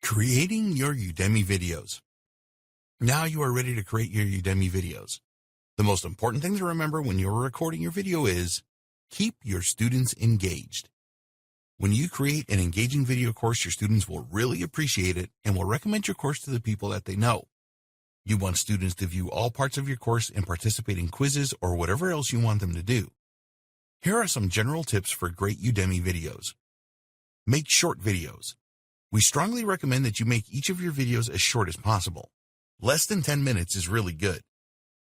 Creating your Udemy videos. Now you are ready to create your Udemy videos. The most important thing to remember when you're recording your video is keep your students engaged. When you create an engaging video course, your students will really appreciate it and will recommend your course to the people that they know. You want students to view all parts of your course and participate in quizzes or whatever else you want them to do. Here are some general tips for great Udemy videos. Make short videos. We strongly recommend that you make each of your videos as short as possible. Less than 10 minutes is really good.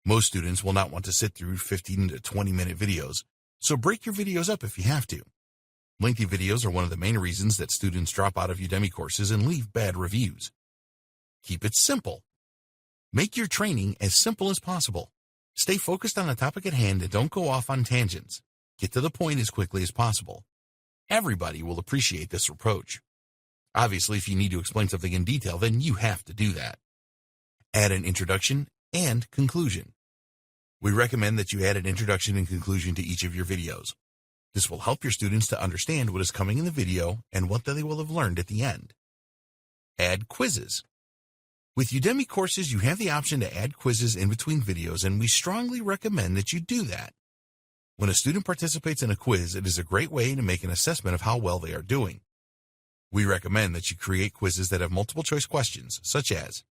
Most students will not want to sit through 15 to 20-minute videos, so break your videos up if you have to. Lengthy videos are one of the main reasons that students drop out of Udemy courses and leave bad reviews. Keep it simple. Make your training as simple as possible. Stay focused on the topic at hand and don't go off on tangents. Get to the point as quickly as possible. Everybody will appreciate this approach. Obviously, if you need to explain something in detail, then you have to do that. Add an introduction and conclusion. We recommend that you add an introduction and conclusion to each of your videos. This will help your students to understand what is coming in the video and what they will have learned at the end. Add quizzes. With Udemy courses, you have the option to add quizzes in between videos, and we strongly recommend that you do that. When a student participates in a quiz, it is a great way to make an assessment of how well they are doing. We recommend that you create quizzes that have multiple choice questions, such as,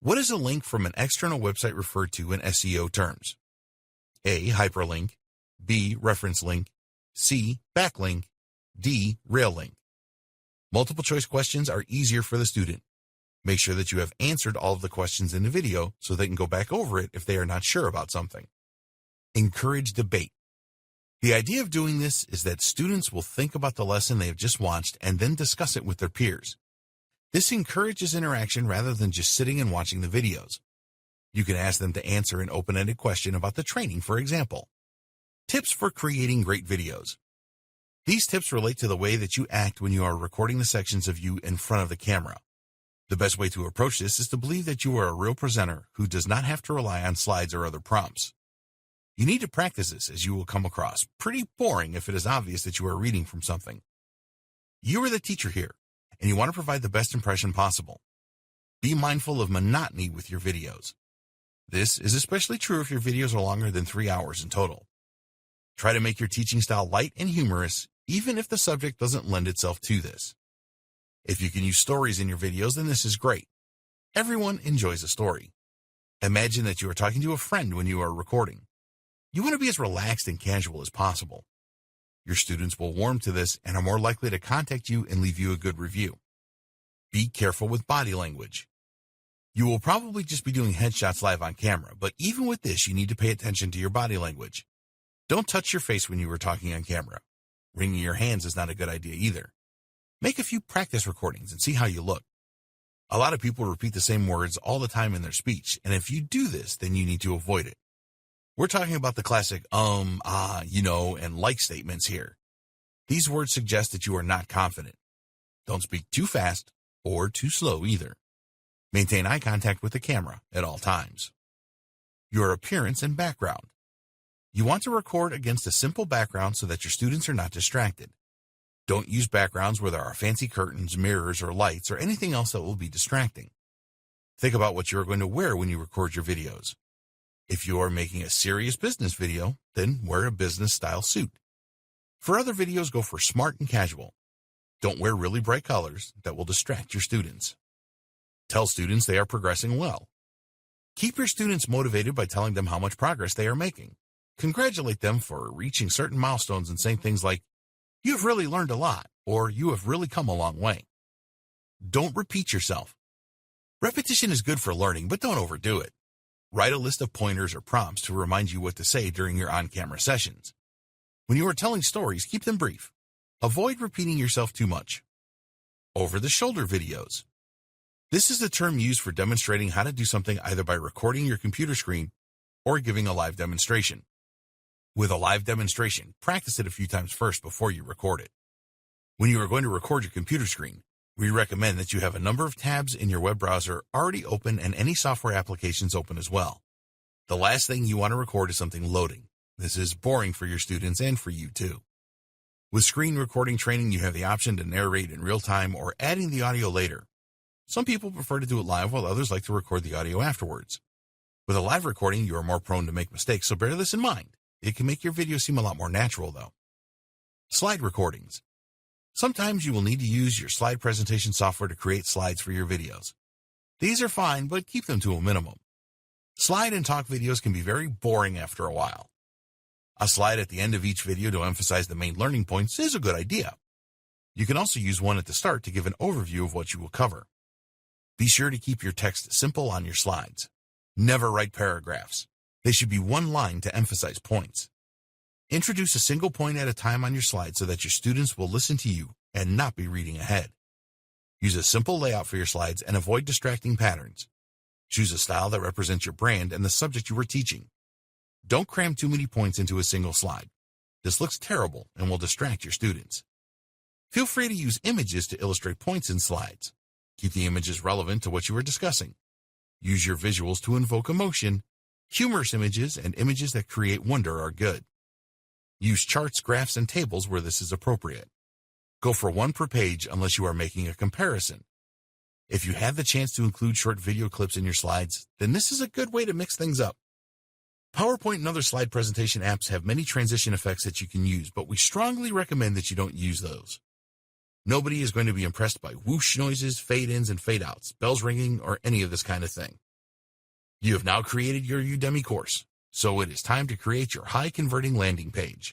what is a link from an external website referred to in SEO terms? A. Hyperlink. B. Reference link. C. Backlink. D. Rail link. Multiple choice questions are easier for the student. Make sure that you have answered all of the questions in the video so they can go back over it if they are not sure about something. Encourage debate. The idea of doing this is that students will think about the lesson they have just watched and then discuss it with their peers. This encourages interaction rather than just sitting and watching the videos. You can ask them to answer an open-ended question about the training, for example. Tips for creating great videos. These tips relate to the way that you act when you are recording the sections of you in front of the camera. The best way to approach this is to believe that you are a real presenter who does not have to rely on slides or other prompts. You need to practice this, as you will come across pretty boring if it is obvious that you are reading from something. You are the teacher here, and you want to provide the best impression possible. Be mindful of monotony with your videos. This is especially true if your videos are longer than 3 hours in total. Try to make your teaching style light and humorous, even if the subject doesn't lend itself to this. If you can use stories in your videos, then this is great. Everyone enjoys a story. Imagine that you are talking to a friend when you are recording. You want to be as relaxed and casual as possible. Your students will warm to this and are more likely to contact you and leave you a good review. Be careful with body language. You will probably just be doing headshots live on camera, but even with this, you need to pay attention to your body language. Don't touch your face when you are talking on camera. Wringing your hands is not a good idea either. Make a few practice recordings and see how you look. A lot of people repeat the same words all the time in their speech, and if you do this, then you need to avoid it. We're talking about the classic and like statements here. These words suggest that you are not confident. Don't speak too fast or too slow either. Maintain eye contact with the camera at all times. Your appearance and background. You want to record against a simple background so that your students are not distracted. Don't use backgrounds where there are fancy curtains, mirrors, or lights, or anything else that will be distracting. Think about what you are going to wear when you record your videos. If you are making a serious business video, then wear a business-style suit. For other videos, go for smart and casual. Don't wear really bright colors that will distract your students. Tell students they are progressing well. Keep your students motivated by telling them how much progress they are making. Congratulate them for reaching certain milestones and saying things like, "You have really learned a lot," or "You have really come a long way." Don't repeat yourself. Repetition is good for learning, but don't overdo it. Write a list of pointers or prompts to remind you what to say during your on-camera sessions. When you are telling stories, keep them brief. Avoid repeating yourself too much. Over-the-shoulder videos. This is the term used for demonstrating how to do something either by recording your computer screen or giving a live demonstration. With a live demonstration, practice it a few times first before you record it. When you are going to record your computer screen, we recommend that you have a number of tabs in your web browser already open and any software applications open as well. The last thing you want to record is something loading. This is boring for your students and for you too. With screen recording training, you have the option to narrate in real time or adding the audio later. Some people prefer to do it live while others like to record the audio afterwards. With a live recording, you are more prone to make mistakes, so bear this in mind. It can make your video seem a lot more natural, though. Slide recordings. Sometimes you will need to use your slide presentation software to create slides for your videos. These are fine, but keep them to a minimum. Slide and talk videos can be very boring after a while. A slide at the end of each video to emphasize the main learning points is a good idea. You can also use one at the start to give an overview of what you will cover. Be sure to keep your text simple on your slides. Never write paragraphs. They should be one line to emphasize points. Introduce a single point at a time on your slide so that your students will listen to you and not be reading ahead. Use a simple layout for your slides and avoid distracting patterns. Choose a style that represents your brand and the subject you are teaching. Don't cram too many points into a single slide. This looks terrible and will distract your students. Feel free to use images to illustrate points in slides. Keep the images relevant to what you are discussing. Use your visuals to invoke emotion. Humorous images and images that create wonder are good. Use charts, graphs, and tables where this is appropriate. Go for one per page unless you are making a comparison. If you have the chance to include short video clips in your slides, then this is a good way to mix things up. PowerPoint and other slide presentation apps have many transition effects that you can use, but we strongly recommend that you don't use those. Nobody is going to be impressed by whoosh noises, fade-ins, and fade-outs, bells ringing, or any of this kind of thing. You have now created your Udemy course, so it is time to create your high-converting landing page.